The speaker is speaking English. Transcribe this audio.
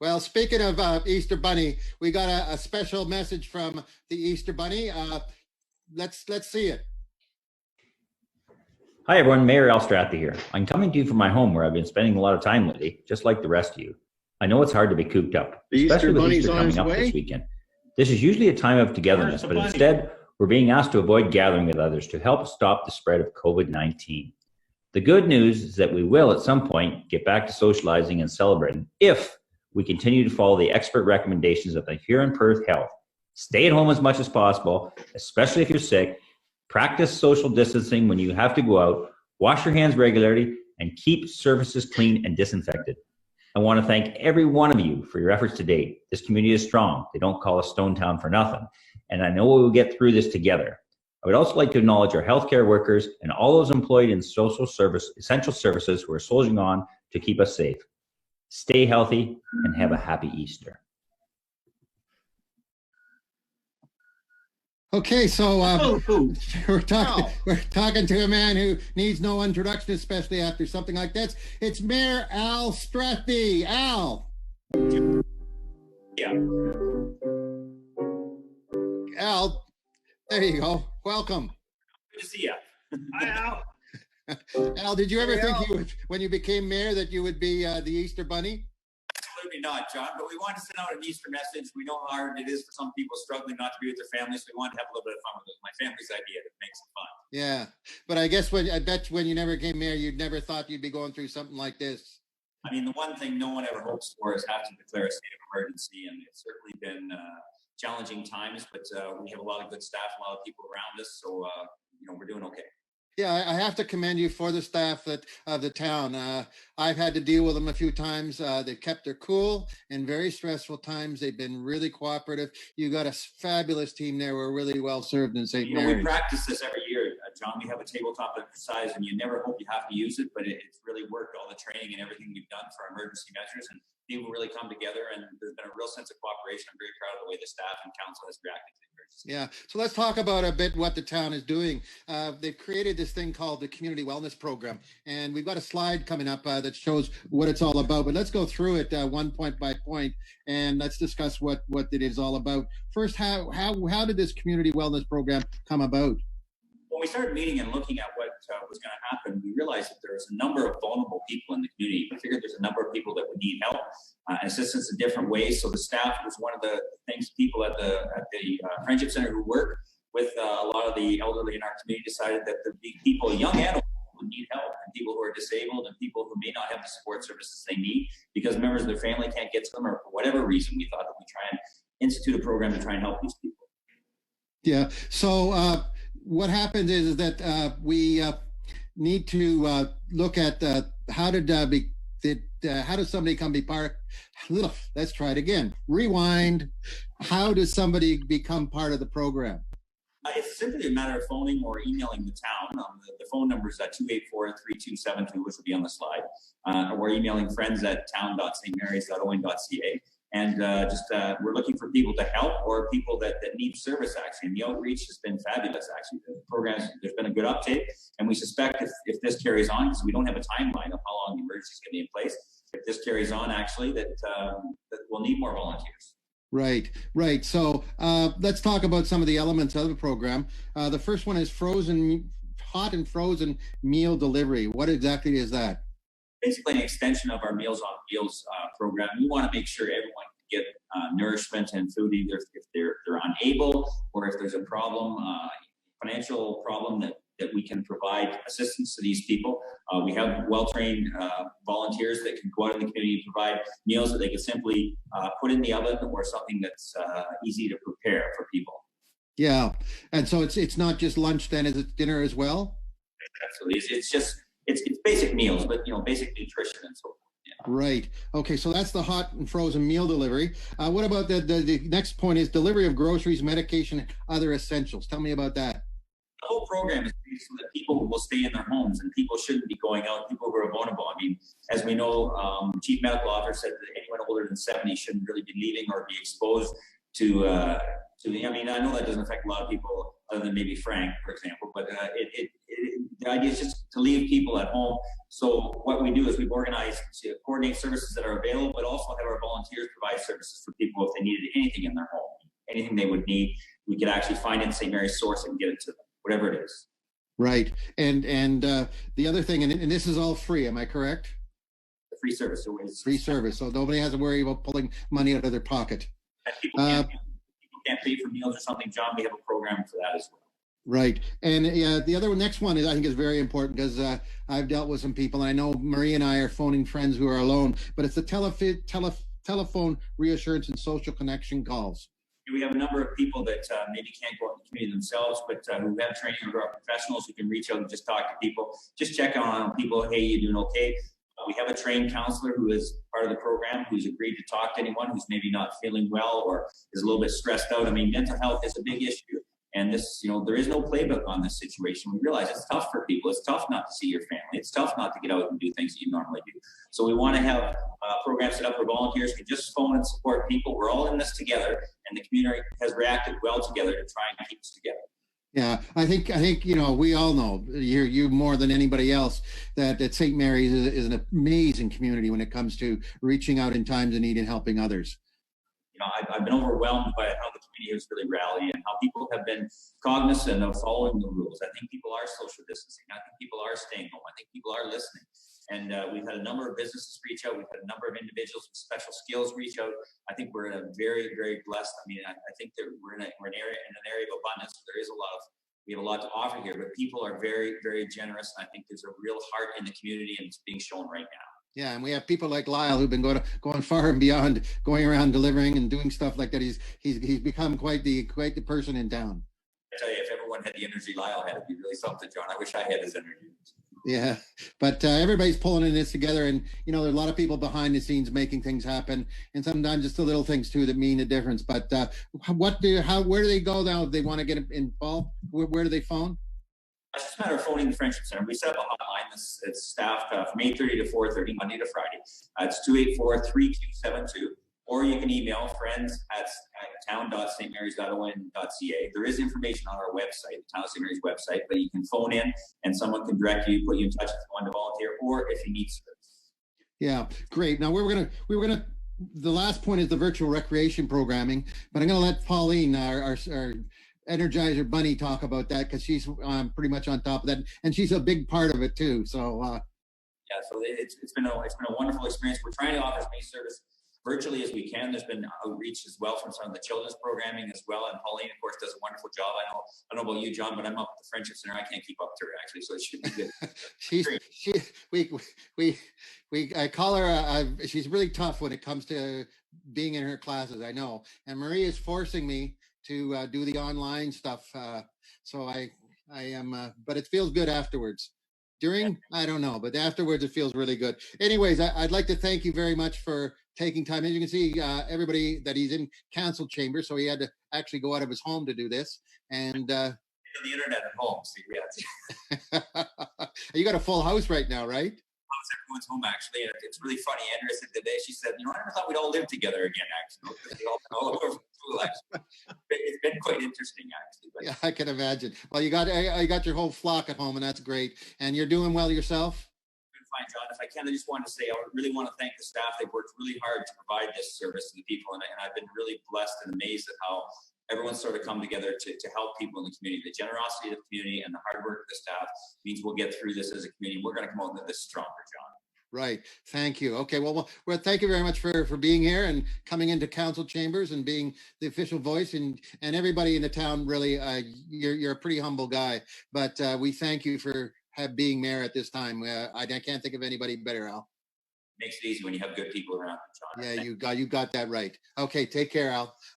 Well, speaking of Easter Bunny, we got a special message from the Easter Bunny. Let's see it. Hi everyone, Mayor Strathdee here. I'm coming to you from my home where I've been spending a lot of time lately, just like the rest of you. I know it's hard to be cooped up, especially with Easter coming up this weekend. This is usually a time of togetherness, but instead, we're being asked to avoid gathering with others to help stop the spread of COVID-19. The good news is that we will, at some point, get back to socializing and celebrating if we continue to follow the expert recommendations of the Huron Perth Health. Stay at home as much as possible, especially if you're sick. Practice social distancing when you have to go out. Wash your hands regularly and keep surfaces clean and disinfected. I want to thank every one of you for your efforts to date. This community is strong. They don't call us Stone Town for nothing. And I know we will get through this together. I would also like to acknowledge our healthcare workers and all those employed in essential services who are soldiering on to keep us safe. Stay healthy and have a happy Easter. Okay, so we're talking to a man who needs no introduction, especially after something like this. It's Mayor Al Strathdee. Al. Yeah. Al, there you go. Welcome. Good to see you. Hi, Al. Al, did you ever think you would, when you became mayor, that you would be the Easter Bunny? Absolutely not, John, but we wanted to send out an Easter message. We know how hard it is for some people struggling not to be with their families, so we wanted to have a little bit of fun with it. My family's idea to make some fun. Yeah, but I guess I bet when you never became mayor, you'd never thought you'd be going through something like this. I mean, the one thing no one ever hopes for is have to declare a state of emergency, and it's certainly been challenging times, but we have a lot of good staff, a lot of people around us, so we're doing okay. Yeah, I have to commend you for the staff of the town. I've had to deal with them a few times. They've kept their cool in very stressful times. They've been really cooperative. You got a fabulous team there. We're really well served in St. Mary's. We practice this every year, John. We have a tabletop exercise, and you never hope you have to use it, but it's really worked. All the training and everything we've done for emergency measures, and people really come together, and there's been a real sense of cooperation. I'm very proud of the way the staff and council has reacted to the emergency. Yeah, so let's talk about a bit what the town is doing. They've created this thing called the Community Wellness Program, and we've got a slide coming up that shows what it's all about, but let's go through it one point by point, and let's discuss what it is all about. First, how did this Community Wellness Program come about? When we started meeting and looking at what was going to happen, we realized that there's a number of vulnerable people in the community. We figured there's a number of people that would need help and assistance in different ways. So the staff was one of the things. People at the Friendship Center who work with a lot of the elderly in our community decided that the people, young and old, would need help, and people who are disabled and people who may not have the support services they need because members of their family can't get to them, or for whatever reason, we thought that we try and institute a program to try and help these people. Yeah. So what happens is that we need to look at how does somebody come be part? Let's try it again. Rewind. How does somebody become part of the program? It's simply a matter of phoning or emailing the town. The phone number is 284-3272, which will be on the slide, or emailing friends at town.stmarys.on.ca. And we're looking for people to help or people that need service, actually. And the outreach has been fabulous, actually. The programs, there's been a good uptake. And we suspect if this carries on, because we don't have a timeline of how long the emergency is going to be in place, if this carries on, actually, that we'll need more volunteers. Right. So let's talk about some of the elements of the program. The first one is hot and frozen meal delivery. What exactly is that? Basically an extension of our Meals on Wheels program. We want to make sure everyone can get nourishment and food, either if they're unable or if there's a problem, financial problem, that we can provide assistance to these people. We have well-trained volunteers that can go out in the community and provide meals that they can simply put in the oven, or something that's easy to prepare for people. Yeah, and so it's not just lunch then, is it dinner as well? Absolutely, it's basic meals, but basic nutrition and so forth. Yeah. Right. Okay, so that's the hot and frozen meal delivery. What about the next point is delivery of groceries, medication, and other essentials. Tell me about that. The whole program is made so that people will stay in their homes, and people shouldn't be going out, people who are vulnerable. I mean, as we know, Chief Medical Officer said that anyone older than 70 shouldn't really be leaving or be exposed to So, I mean, I know that doesn't affect a lot of people other than maybe Frank, for example, but the idea is just to leave people at home. So what we do is we've organized to coordinate services that are available, but also have our volunteers provide services for people if they needed anything in their home, anything they would need. We could actually find it in St. Mary's source and get it to them, whatever it is. Right. And the other thing, and this is all free, am I correct? The free service always. Free service. So nobody has to worry about pulling money out of their pocket. And people can't pay for meals or something, John. We have a program for that as well. Right. And the next one is, I think, is very important because I've dealt with some people, and I know Marie and I are phoning friends who are alone, but it's the telephone reassurance and social connection calls. We have a number of people that maybe can't go out in the community themselves, but who have training or are professionals who can reach out and just talk to people, just check on people. Hey, you doing okay? We have a trained counselor who is part of the program who's agreed to talk to anyone who's maybe not feeling well or is a little bit stressed out. I mean, mental health is a big issue. And this, there is no playbook on this situation. We realize it's tough for people. It's tough not to see your family. It's tough not to get out and do things that you normally do. So we want to have programs set up where volunteers can just phone and support people. We're all in this together, and the community has reacted well together to try and keep us together. Yeah, I think we all know, you more than anybody else, that St. Mary's is an amazing community when it comes to reaching out in times of need and helping others. I've been overwhelmed by how the community has really rallied and how people have been cognizant of following the rules. I think people are social distancing. I think people are staying home. I think people are listening. And we've had a number of businesses reach out. We've had a number of individuals with special skills reach out. I think we're in a very, very blessed. I mean, I think that we're in an area of abundance. We have a lot to offer here, but people are very, very generous. And I think there's a real heart in the community, and it's being shown right now. Yeah, and we have people like Lyle who've been going far and beyond, going around delivering and doing stuff like that. He's become quite the person in town. I tell you, if everyone had the energy Lyle had, it'd be really something, John. I wish I had his energy. Yeah, but everybody's pulling in this together, and there's a lot of people behind the scenes making things happen, and sometimes it's the little things too that mean a difference. But where do they go now if they want to get involved? Where do they phone? It's just a matter of phoning the Friendship Center. We set up a hotline that's staffed from 8:30 to 4:30, Monday to Friday. It's 284-3272. Or you can email friends@town.stmarys.on.ca. There is information on our website, the Town of St. Mary's website, but you can phone in and someone can direct you, put you in touch if you want to volunteer, or if you need service. Yeah, great. Now we were gonna. The last point is the virtual recreation programming, but I'm gonna let Pauline, our Energizer Bunny, talk about that because she's pretty much on top of that, and she's a big part of it too. So yeah, so it's been a wonderful experience. We're trying to offer as many services virtually as we can. There's been outreach as well from some of the children's programming as well, and Pauline, of course, does a wonderful job. I don't know about you, John, but I'm up at the Friendship Center. I can't keep up to her actually, so it should be good. I call her. She's really tough when it comes to being in her classes. I know, and Marie is forcing me to do the online stuff. So I am, but it feels good afterwards. During, I don't know, but afterwards it feels really good. Anyways, I'd like to thank you very much for taking time. As you can see, everybody that he's in council chamber, so he had to actually go out of his home to do this. And on the internet at home, see, yeah. You got a full house right now, right? Everyone's home actually, and it's really funny. Andrea said today, she said, I never thought we'd all live together again. Actually, we all over school. Actually, it's been quite interesting actually. But. Yeah, I can imagine. Well, you got your whole flock at home, and that's great. And you're doing well yourself. Doing fine, John. If I can, I just wanted to say I really want to thank the staff. They've worked really hard to provide this service to the people, and I've been really blessed and amazed at how everyone's sort of come together to help people in the community. The generosity of the community and the hard work of the staff means we'll get through this as a community. We're going to come out of this stronger, John. Right. Thank you. Okay. Well, thank you very much for being here and coming into council chambers and being the official voice, and everybody in the town. Really, you're a pretty humble guy, but we thank you for being mayor at this time. I can't think of anybody better, Al. Makes it easy when you have good people around, John. Yeah, you got that right. Okay. Take care, Al.